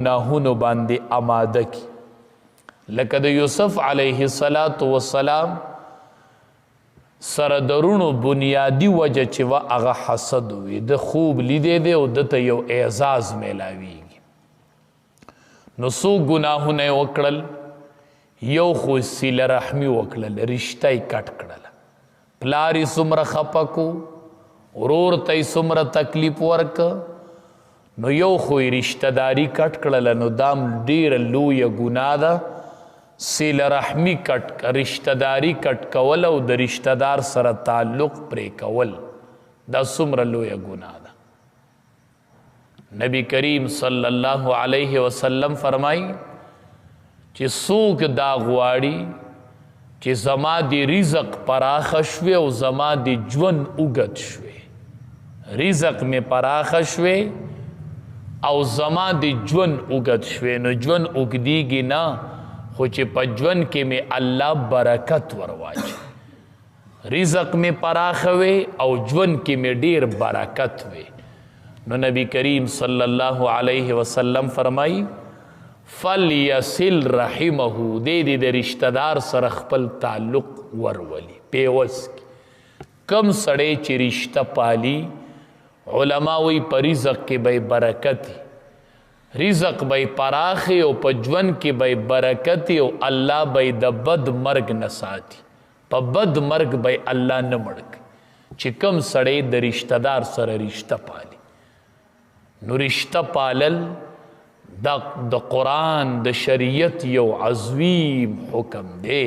گناهونو باندې آماده کی لکه د یوسف علیه السلام سره درونو بنیادی وجه چې و هغه حسد وي د خوب لیدې دی او دته یو اعزاز میلاویږي نو څو ګناهونه یې وکړل یو خو صله رحمي وکړل رشته یې کټ کړله پلار یې څومره خفه کو ورور ته یې څومره تکلیف ورکه نو یو خو رشتہ داری کټ کړله نو دام ډیره لویه ګناه ده صله رحمي کټ رشتہ داری کټ کول او د رشتہ دار سره تعلق پرې کول دا څومره لویه ګناه ده نبی کریم صلی الله علیه وسلم فرمایي چې څوک دا غواړي چې زما د رزق پراخه شوی او زما د ژوند اوږد شوی رزق مې پراخه شوی او زما د ژوند اوږد شوی نو ژوند اوږدیږي نه خو چې په ژوند کې مې الله برکت ورواچي رزق مې پراخه وی او ژوند کې مې ډیر برکت وی نو نبی کریم صلی الله علیه وسلم فرمایي فلیصل رحمه دې د رشتہ دار سره خپل تعلق ورولي پیوس کم سړی چې رشتہ پالي علماء وی په رزق کې به برکت رزق به پراخي او په ژوند کې به برکت او الله به د بد مرګ نه ساتي په بد مرګ به الله نه مړک چې کم سړی د رشتہ دار سره رشتہ پالي نو رشتہ پالل د قرآن د شریعت یو عظیم حکم دی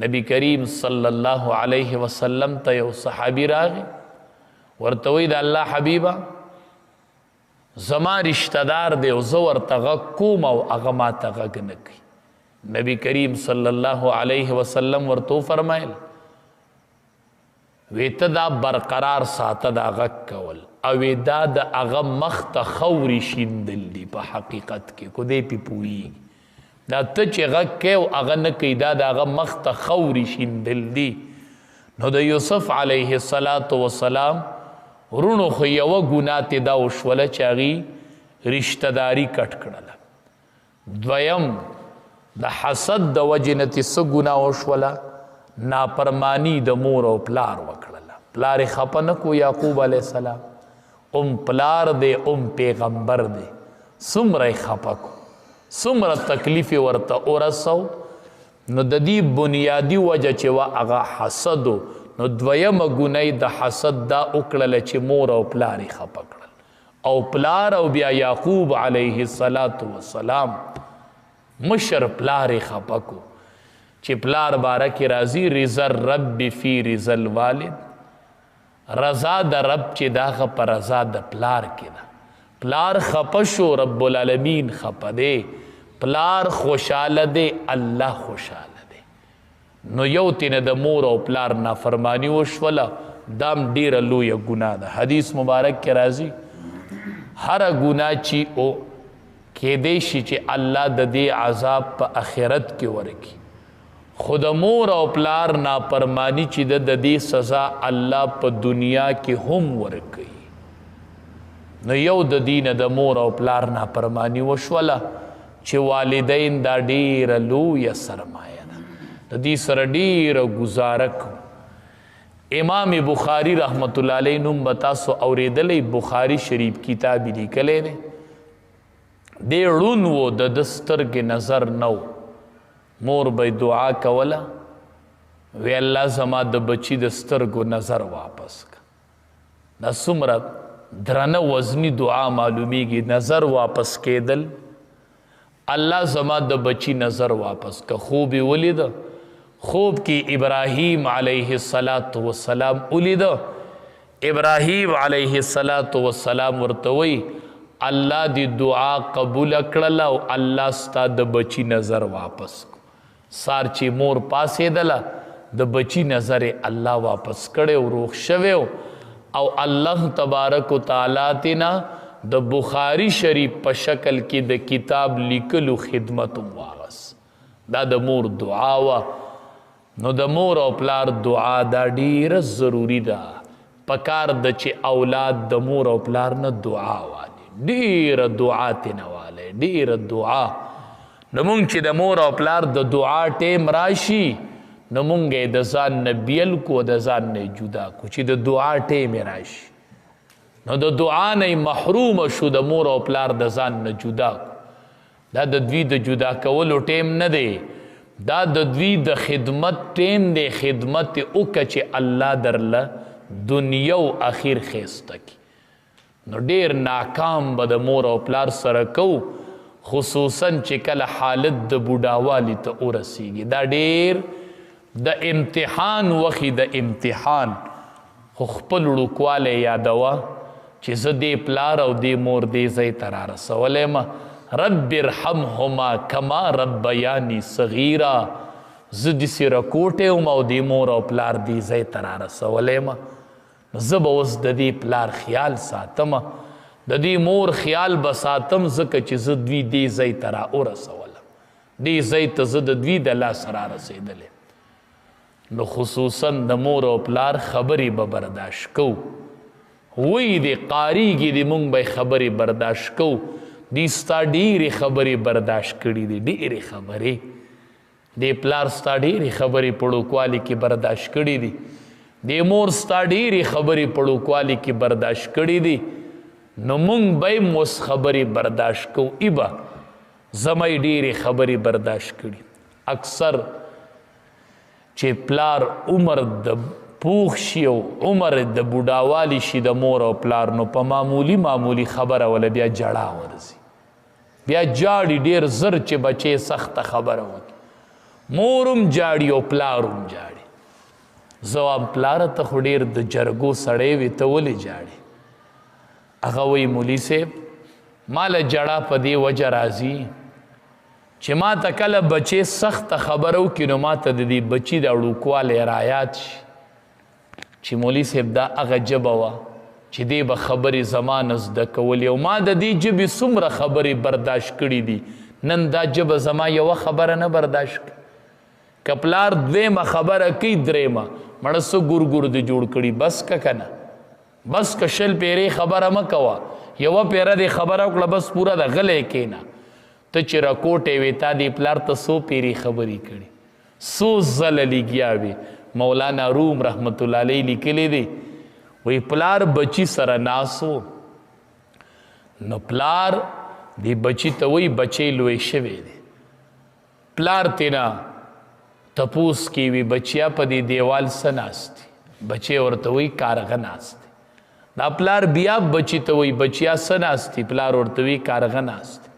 نبی کریم صلی الله علیه وسلم ته یو صحابي راغی ورته وی د الله حبیبه زما رشتہ دار دی او زه ورته غږ کوم او هغه ماته غږ نه کوي نبی کریم صلی الله علیه وسلم ورته وفرمایل وی ته دا برقرار ساته دا غږ کول او دا د هغه مخ ته خوري شیندل دي په حقیقت کې کو دی پې پوهیږي دا ته چې غږ کوې او هغه نه کوي دا د هغه مخ ته خوري شیندل دي نو د یوسف علیه السلام ورونو خو یوه ګناه تې دا وشوله چې هغې رشتہ داري کټ کړله دویم د حسد د وجې نه تې څه ګناه وشوله نافرمانی د مور او پلار وکړله پلار یې خفه نه کو یعقوب علیه السلام پلار دی پیغمبر دی څومره یې خفه کو څومره تکلیف یې ورته ورسو نو د دې بنیادي وجه چې وه هغه حسد نو دویمه ګناه د حسد دا وکړله چې مور او پلار یې خفه کړل او پلار او بیا یعقوب علیه السلام مشر پلار یې خفه کو چې پلار باره کې راځي رضا الرب فی رضا الوالد رضا د رب چې داغه په رضا د پلار کې ده پلار خفه شو رب العالمین خفه دی پلار خوشحاله دی الله خوشحاله نو یو تینه د مور او پلار نافرمانی وشوله دام ډیره لویه ګناه ده حدیث مبارک کې راځي هره ګناه چې او کیدی شي چې الله د دې عذاب په آخرت کې ورکړي خو د مور او پلار نافرمانی چې د دې سزا الله په دنیا کې هم ورکوي نو یو د دینه د مور او پلار نافرمانی وشوله چې والدین دا ډیره لویه سرمایه د دې سره ډیره ګزاره کوو امام بخاري رحمت الله علیه نوم به تاسو اورېدلی بخاري شریف کتاب یې لیکلی دی دی ړوند و د ده سترګې نظر نه و مور به دعا کوله وی الله زما د بچي د سترګو نظر واپس که دا څومره درنه وزني دعا معلومیږي نظر واپس کېدل الله زما د بچي نظر واپس که خوب یې ولیده خوب کی ابراہیم علیہ السلام ولید ابراہیم علیہ السلام ورتوی اللہ دی دعا قبول کړله او الله ستا د بچی نظر واپس کو سار چې مور پاسې دله د بچی نظر الله واپس کړي او روغ شوی او الله تبارک وتعالی تینا د بخاری شریف په شکل کې د کتاب لیکلو خدمت واغس دا د مور دعا وا نو د مور او پلار دعا دا ډیره ضروری ده پکار د چې اولاد د مور او پلار نه دعا والی ډیره دعا تینواله کوي ډیر دعا نو مونږ چې د مور او پلار د دعا ټیم راشي نو مونږ یې د ځان نه بیل کو د ځان نه جدا کو چې د دعا ټیم راشي نو د دعا نه محروم شو د مور او پلار د ځان نه جدا کو دا د دوی د جدا کولو ټیم نه دی دا د دوی د خدمت ټیم دی خدمت وکړه چې الله درله دنیا او اخر خیسته کی نو ډیر ناکام به د مور او پلار سره کو خصوصا چې کله حالت د بوډاوالي ته ورسیږي دا ډیر د امتحان وخی د امتحان خو خپل وړوکوالی یادوه چې زه دې پلار او دې مور دې ځای ته رارسولی یم رب ارحمهما کما ربیاني صغیرا زه داسې رکوټی وم او دې مور او پلار دې ځای ته رارسولی یم زه به اوس د دې پلار خیال ساتم د دې مور خیال به ساتم ځکه چې زه دوی دې ځای ته را ورسولم دې ځای ته زه د دوی د لاسه رارسېدلی نو خصوصا د مور او پلار خبرې به برداشت کو وی دی قاریږي دی مونږ به خبرې برداشت کو دی ستا ډېرې خبرې برداشت کړي دي ډېرې خبرې دی پلار ستا ډېرې خبرې په وړوکوالي کې برداشت کړي دي دی مور ستا ډېرې خبرې په وړوکوالي کې برداشت کړي دي نو مونږ به هم اوس خبرې برداشت کو ای به زمی ډېرې خبرې برداشت کړي اکثر چې پلار عمر د پوخ شي او عمر د بوډاوالي شي د مور او پلار نو په معمولی خبره ولا بیا جړه ورځي بیا جاړي ډېر زر چې بچې سخته خبره وکړي مور هم جاړي او پلار هم جاړي زه وایم پلاره ته خو ډېر د جرګو سړی وې ته ولې جاړې هغه وایي مولي صاحب ماله جړه په دې وجه راځي چې ما ته کله بچې سخته خبره وکړي نو ما ته د دې بچي د وړوکوالی رایات شي چې مولي صاحب دا هغه ژبه وه چې دې به خبرې زما نه زده کولې او ما د دې ژبې څومره خبرې برداشت کړي دي نن دا ژبه زما یوه خبره نه برداشت کړي که پلار دویمه خبره کوي درېمه مړه څه ګور دې جوړ کړي بس که که نه بس که شل پیرې خبره مه کوه یوه پیره دې خبره وکړه بس پوره د غلی کښېنه ته چې راکوټې وې تا دې پلار ته څو پیرې خبرې کړي څو ځله لګیا وې مولانا روم رحمت الله علیه لیکلی دی وی پلار بچی سره ناسو نو پلار دی بچی ته وی بچی لوی شوی دی پلار تینا تپوس کی وی بچیا په دی دیوال څه ناستی بچی ورته وی کارغه ناستی دا پلار بیا بچی ته وی بچیا څه ناستی پلار ورته وی کارغه ناستی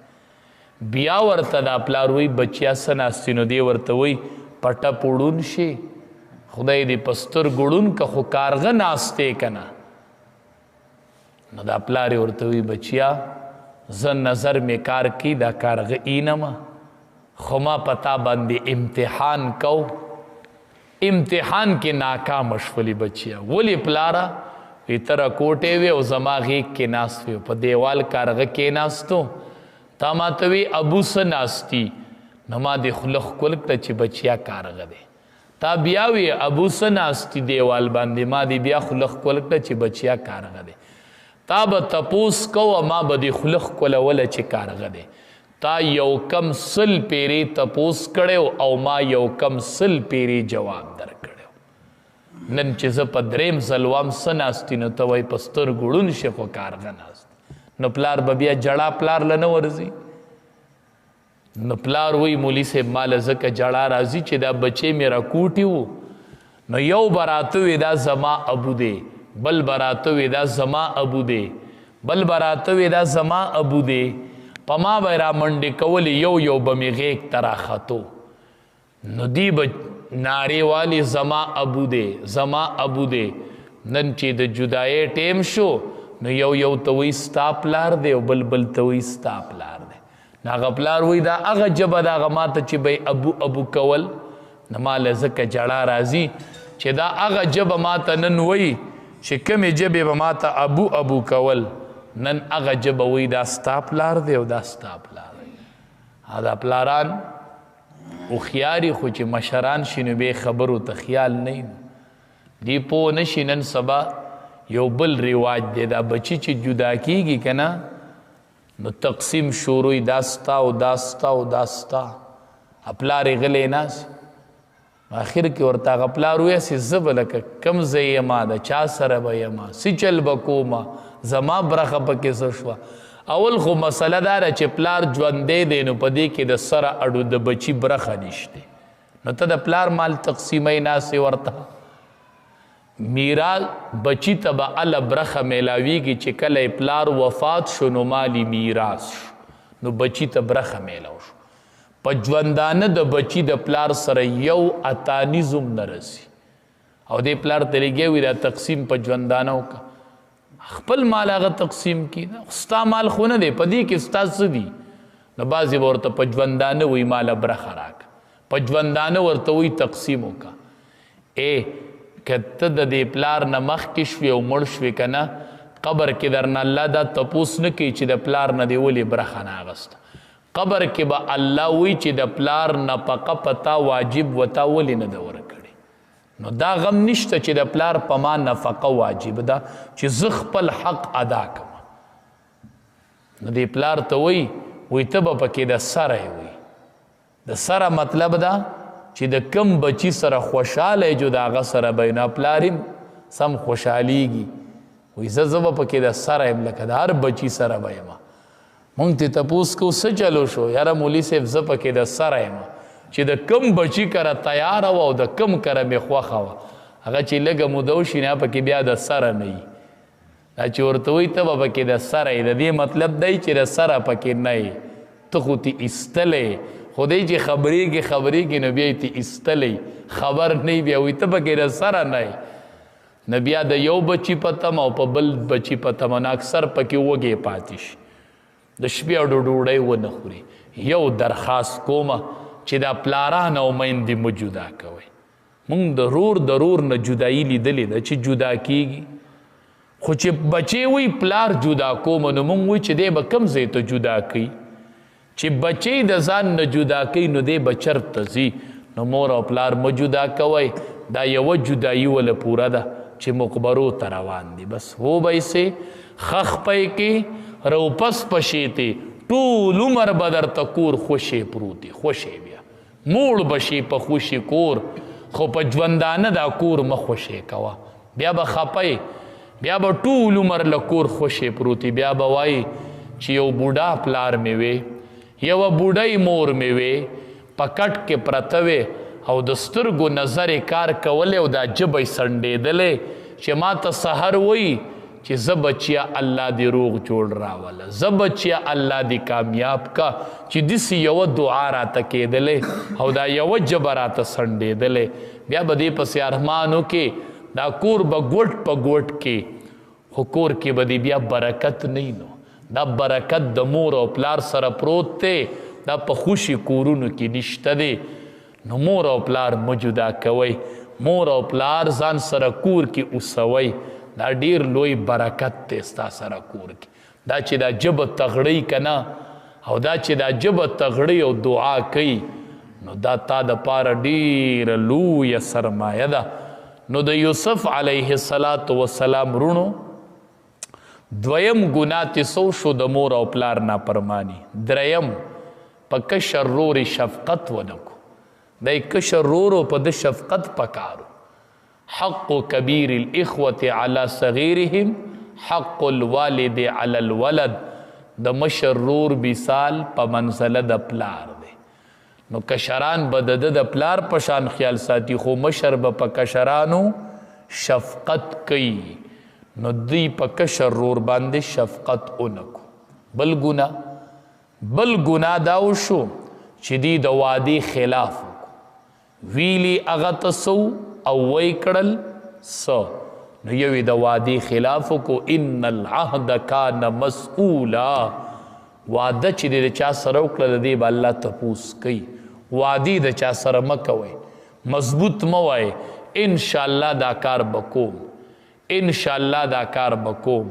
بیا ورته دا پلار وی بچیا څه ناستی نو دی ورته وی پټه پوړون شي خدای دې پستر ګړون که خو کارغه ناسته کنه نو دا پلار ورته وی بچیا زه نظر می کار کی دا کارغه اینما خو ما پتا باندې امتحان کو امتحان کې ناکام شولې بچیا ولی پلارا وی تر کوټې وی او زما غیږ کې ناست وی په دیوال کارغه کې ناستو تا ما ته وی ابو س ناستی نو ما دې خلخ کولک ته چې بچیا کارغه دی تا بیا وی ابو س ناستی دیوال باندې ما دی بیا خلخ کولک ته چې بچیا کارغه دی تا به تپوس کو ما به دی خلخ کولوله چې کارغه دی تا یو کم سل پیری تپوس کړو او ما یو کم سل پیری جواب در کړو نن چې زه په دریم ځل وام څه ناستي نو ته وایي په سترګو ړوند شي خو کارغه ناست نو پلار به بیا جړه پلار له نه ورځي نو پلار وی مولی صاحب مال زکه جړه راځي چې دا بچې مې راکوټي وو نو یو براته وی دا زما ابو دی بل براته وی دا زما ابو دی بل براته وی دا زما ابو دی په ما به را منډې کولې یو به مې غیږ ته راختو نو دی به نارې والي زما ابو دی زما ابو دی نن چې د جدایۍ ټیم شو نو یو ته وی ستا پلار دی او بل ته وی ستا پلار دی هغه پلار وی دا هغه ژبه د هغه ماته چې به ابو کول نو ماله ځکه جړه راځي چې دا هغه ژبه ماته نن وی چې کومې ژبې به ماته ابو کول نن هغه ژبه وی دا ستا پلار دی او دا ستا پلار دی دا پلاران هوښیاري خو چې مشران شي نو بې خبرو ته خیال نه دی پوه نشي نن سبا یو بل رواج دی دا بچی چې جدا کیږي که نه نو تقسیم شروع داستا او داستا او داستا پلار یې غلی ناست آخر کې ورته هغه پلار وایي چې زه به لکه کم ځای یمه د چا سره به یمه څه چل به کومه زما برخه پکې څه شوه اول خو مسله دا ده چې پلار ژوندی دی نو په دې کې د سره اډو د بچي برخه نشته نو ته د پلار مال تقسیموي ناستې ورته میراث بچي ته به اله برخه میلاویږي چې کله پلار وفات شو نو مالی میراث شو نو بچي ته برخه میلاو شو په ژوندانه د بچي د پلار سره یو اتانیزم نه رسي او دې پلار ته لګیا وي دا تقسیم په ژوندانه وکړه خپل مال هغه تقسیم کړي ستا مال خو نه دی په دې کې ستا څه دي نو بعضې به ورته په ژوندانه وایي ماله برخه راکړه په ژوندانه ورته وایي تقسیم وکړه که ته د دې پلار نه مخکې شوې او مړ شوې که نه قبر کې درنه الله دا تپوس نه کوي چې د پلار نه دې ولې برخه نه اخسته قبر کې به الله وی چې د پلار نفقه پتا واجب وتا ولې نه ده ورکړې نو دا غم نشته چې د پلار په ما نفقه واجب ده چې زه خپل حق ادا کوم نو دې پلار ته وی ته به پکې د سره وي د سره مطلب ده چې د کم بچی سره خوشحاله جو د هغه سره به نه پلار سم خوشحالیږي وی زه به پکې د سره یم لکه د هر بچي سره به یم مونږ ته تپوس کو څه چلو شو یاره مولي صاحب زه پکې د سره یم چې د کم بچي کره تیاره وه او د کم کره مې خوښه وه هغه چې لږه موده وشي نه پکې بیا د سره نه وي دا چې ورته وایي ته به پکې د سره یې د دې مطلب دی چې د سره پکې نه یې ته خو تې ایستلی خو دی چې خبرېږي نو بیا یې تې ایستلی خبر نه وي بیا وایي ته پکې د سره نه یې نو بیا د یو بچي په تمه او په بل بچي په تمه نو اکثر پکې وږې پاتې شي د شپې او ډوډۍ ونه خوري یو درخواست کومه چې دا پلاران او میندې مه جدا کوئ مونږ د رور نه جدایي لیدلې ده چې جدا کیږي خو چې بچې وی پلار جدا کومه نو مونږ وی چې دی به کوم ځای ته جدا کوي چې بچې د ځان نه جدا کوي نو دی به چرته ځي نو مور او پلار مه جدا کوئ دا یوه جدایي وله پوره ده چې مقبرو ته روان دي بس هو به یې خخ پی کې روپس پشیتی ټول عمر به درته کور خوشې پروتي خوشې بیا موړ بشي په خوشي کور خو په ژوندانه دا کور مه خوشې کوه بیا به خپی بیا به ټول عمر له کور خوشې پروتي بیا به وایي چې یو بوډا پلار مې وې یوه بوډۍ مور مې وې په کټ کې پرته وې او د سترګو نظر کار کولی او دا ژبه یې سنډېدلی چې ما ته سحر وایي چې زه بچیا الله دې روغ جوړ راوله زه بچیا الله دې کامیاب کا چې داسې یوه دعا راته کېدلی او دا یوه ژبه راته سنډېدلی بیا به دې پسې ارمانو کې دا کور به ګوټ په ګوټ کې خو کور کې به دې بیا برکت نه نو دا برکت د مور او پلار سره پروت دی دا په خوشي کورونو کې نشته دی نو مور او پلار مه جدا کوئ مور او پلار ځان سره کور کې اوسوئ دا ډیر لوی برکت دی ستا سره کور کې دا چې دا ژبه تغړی که نه او دا چې دا ژبه تغړی او دعا کوي نو دا تا دپاره ډیره لویه سرمایه ده نو د یوسف علیه السلام رونو دویم ګناه تې څه شو د مور او پلار نافرماني دریم په کشر رور شفقت ونه کو دی کشر رورو په د شفقت پکارو حق کبیر الاخوة على صغیرهم حق الوالد على الولد د مشر رور مثال په منزله د پلار دی نو کشران به د پلار په شان خیال ساتي خو مشر به په کشرانو شفقت کوي نو دوی په کشر رور باندې شفقت اونکو بل ګناه دا وشو چې دی د وعدې خلاف ویلی هغه ته سو او وی کړل څه نو یوې د وعدې خلاف کو ان العهد کان مسئولا وعده چې د چا سره وکړه د دې به الله تپوس کوي وعدې د چا سره مه کوئ مضبوط مه وایئ انشاءالله دا کار به کوم انشاءالله دا کار به کوم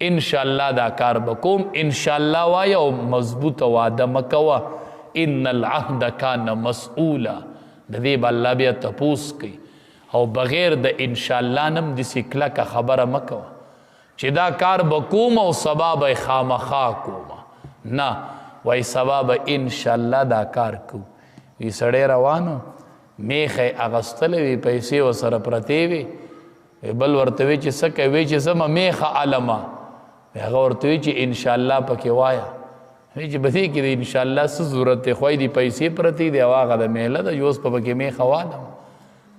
انشاءالله دا کار به کوم انشاءالله وایه او مضبوطه وعده مه کوه ان العهد کان مسئولا د دې به الله بیا تپوس کوي او بغیر د انشاءالله نم داسې کلکه خبره مه کوه چې دا کار به کوم او سبا به یې خامخا کومه نه وای سبا به انشاءالله دا کار کو وی سړی روانو میخه اغستلې وي پیسې ورسره پرتې وي بل ورته وی چې څه کوي چې زما میخه علمه هغه ورته وی چې انشاءالله پکې وایه وی چې بدې کې د انشاءالله څه ضرورت دی خوای دي پیسې پرتې دي او هغه د میله ده یوس په پکې میخه والم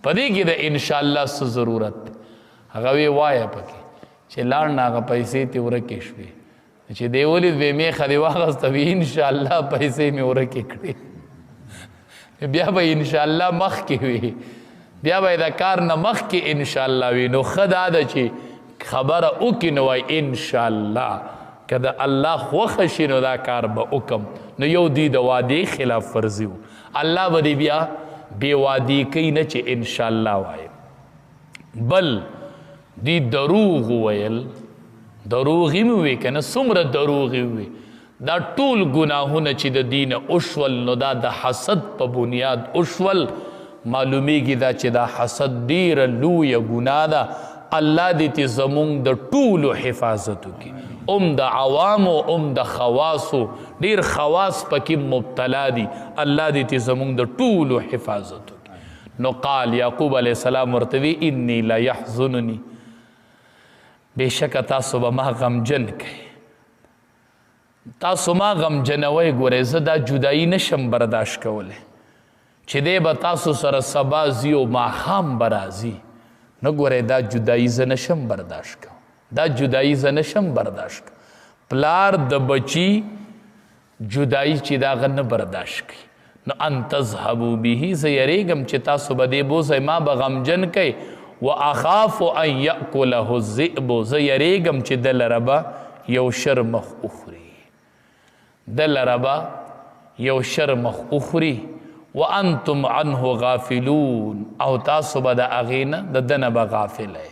په دې کې د انشاءالله څه ضرورت دی هغه وی وایه پکې چې لاړ نه هغه پیسې تې ورکې شوې چې دی ولید وی میخه دې واغسته وي انشاءالله پیسې مې ورکې کړې بیا به انشاءالله مخکې وي بیا به د کار نه مخکې انشاءالله وي نو ښه دا ده چې خبره وکړي نو وایي انشاءالله که د الله خوښه شي نو دا کار به وکم نو یو دوی د وعدې خلاف ورزي و الله به دې بیا بې وعدې کوي نه چې انشاءالله وایي بل دی دروغ ویل دروغی مې وی که نه څومره دروغی وی دا ټول ګناهونه چې د دینه وشول نو دا د حسد په بنیاد وشول معلومیږي دا چې دا حسد ډیره لویه ګناه ده الله دې تی زمونږ د ټولو حفاظت وکړي د عوامو د خواصو ډیر خواص پکې مبتلا دي الله دې تی زمونږ د ټولو حفاظت وکړي نو قال یعقوب علیه السلام ورته وی انی لا یحزننی بېشکه تاسو به ما غمجن کوئ تاسو ما غمجنوئ ګورئ زه دا جدایي نشم برداشت کولی چې دی به تاسو سره سبا ځي او ماښام به راځي نه ګورئ دا جدایي زه نشم برداشت کوم دا جدایي زه نشم برداشت کوم پلار د بچي جدایي چې د هغه نه برداشت کوي نو ان تذهبوا به زه یریږم چې تاسو به دې بوځئ ما به غمجن کوئ واخاف ان یاکله الذئب زه یریږم چې د لره به یو شرمخ اخوري د لره به یو شرمخ اخوري وانتم عنه غافلون او تاسو به د هغې نه د ده نه به غافله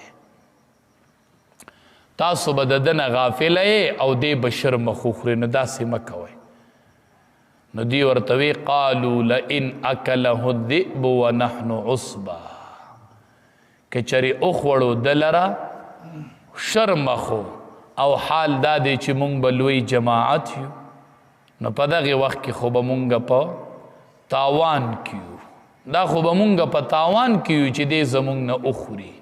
تاسو به د ده نه غافله او دی به شرمخ اخوري نو داسې مه کوئ نو دی ورته وی قالوا لئن اکله الذئب ونحن عصبه که چری اخوړو د لره شرمخو او حال دا دی چې مونږ به لوی جماعت یو نو په دغې وخت کې خو به مونږ په تاوان کې یو دا خو به مونږ په تاوان کې یو چې دی زمونږ نه اخوري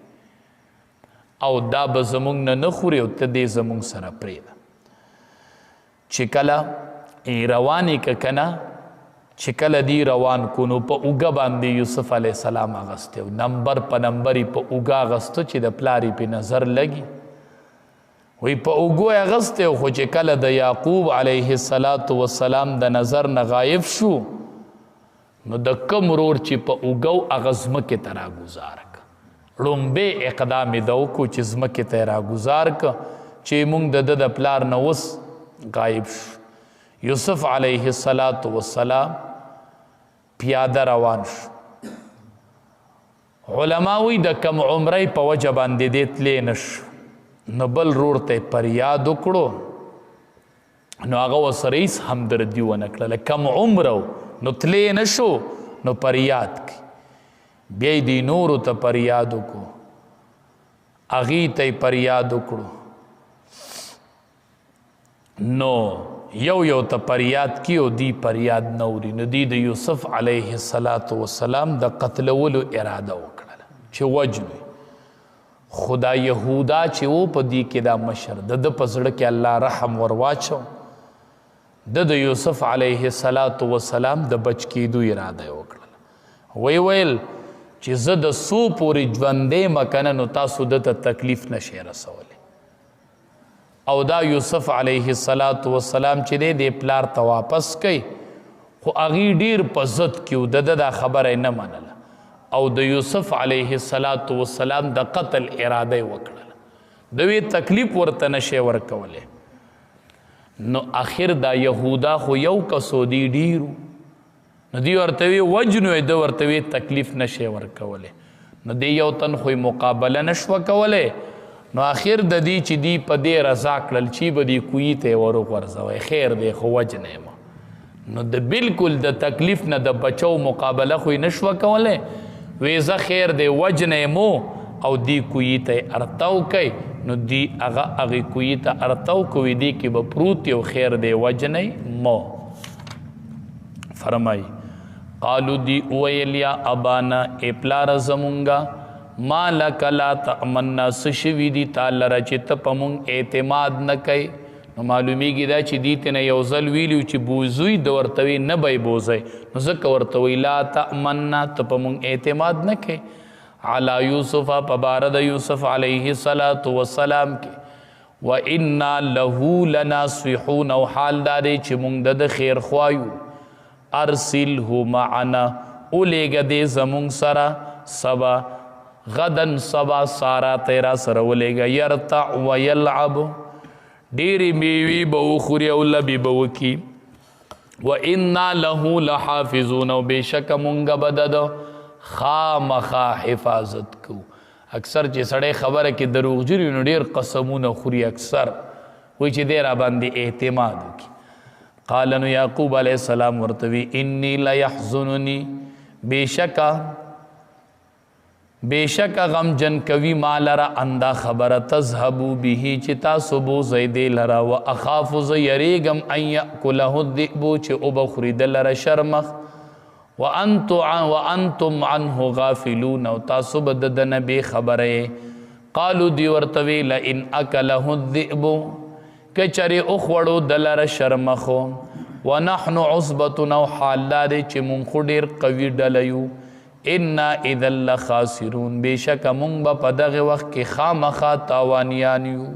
او دا به زمونږ نه نه خوري او ته دی زمونږ سره پرېږده چې کله روانې که که نه چې کله دی روان کو نو په اوږه باندې یوسف علیه السلام اغستی و نمبر په نمبر یې په اوږه اغسته چې د پلار یې پې نظر لګي وی په اوږو یې اغستی و خو چې کله د یعقوب علیه السلام د نظر نه غایب شو نو د کم ورور چې په اوږه و هغه ځمکې ته راګوزار که ړومبی اقدام یې ده وکړو چې ځمکې ته یې راګوزار که چې موږ د ده د پلار نه اوس غایب شو یوسف علیه السلام پیاده روان شو علما وی د کم عمرۍ په وجه باندې دې تللی نه شو نو بل رور ته یې فریاد وکړو نو هغه ورسره هېڅ همدردي ونه کړله کم عمره نو تللی نه شو نو فریاد کوي بیا یې دې نورو ته فریاد وکړو هغې ته یې فریاد وکړو نو یو ته فریاد کی او دی فریاد نوري نو دی د یوسف علیه السلام د قتلولو اراده وکړله چې وجنوي خدا یهودا چې و په دی کې دا مشر د ده په زړه کې الله رحم ور واچو د یوسف علیه السلام د بچ کېدو اراده یې وکړله ویل چې زه د څو پورې ژوندی یم که نه نو تاسو ده ته تکلیف نشئ رسولی او دا یوسف علیه السلام چې دی د پلار ته واپس کوي خو هغې ډیر په ضد کې و د ده دا خبره یې نه منله او د یوسف علیه السلام د قتل اراده یې وکړله د وی تکلیف ورته نشئ ورکولی نو آخر دا یهودا خو یو کسو دی ډیرو نو دی ورته وی وجنو یې ده ورته وی تکلیف نشئ ورکولی نو دی یو تن خو مقابله نشوه کولی نو آخر د دې چې دی په دې رضا کړل چې به دې کویي ته یې وروغورځوئ خیر دی خو وجنه یم نو د بالکل د تکلیف نه د بچو مقابله خو یې نشوه کولی وی زه خیر دی وجنه یم او دی کویي ته یې ارتو کوئ نو دی اغه کوی ته ارتو کوی دی کې به پروت یو خیر دی وجنی مو فرمای قالو دی اویل یا ابانا ای پلار زمونگا ما لک لا تأمنا سشوی دی تالا را چی تپمون اعتماد نکای نو معلومی گی دا چی دیتی نا یوزل ویلیو چی بوزوی دورتوی نبای بوزای نو زک ورتوی لا تأمنا تپمون اعتماد نکای علی یوسف پبارد یوسف علیہ السلام کی وَإِنَّا لَهُ لَنَاصِحُونَ او حال دارے چی مونگ دا خیر خوایو ارسلہ معنا اولیگا دے زمونگ سرا سبا غدن سبا سارا تیرا سرا اولیگا یرتع ویلعب دیری میوی بو خوری او لبی بو کی وَإِنَّا لَهُ لَحَافِظُونَ او بیشک مونگا بدد خامخا حفاظت کو اکثر چې سړی خبره کې دروغ جوړي نو ډېر قسمونه خوري اکثر وایي چې دی را باندې اعتماد وکړي قال نو یعقوب علیه السلام ورته وی انی لیحزننی بیشکه غمجن کوي ما لره اندا خبره تذهبو به چې تاسو بوځئ دی لره و اخاف زه یریږم ان یأکله الذئب چې وبخوري د لره شرمخ وانتم عنه غافلون او تاسو بد د نبی خبره قالو دی ورتوی لئن اکله الذئب کچری اخوړو دلر شرمخو ونحن عصبه او حال لري چې مونږ ډیر قوي ډلیو ان اذا لخاسرون بشک مونږ په دغه وخت کې خامخا تاوانیان یو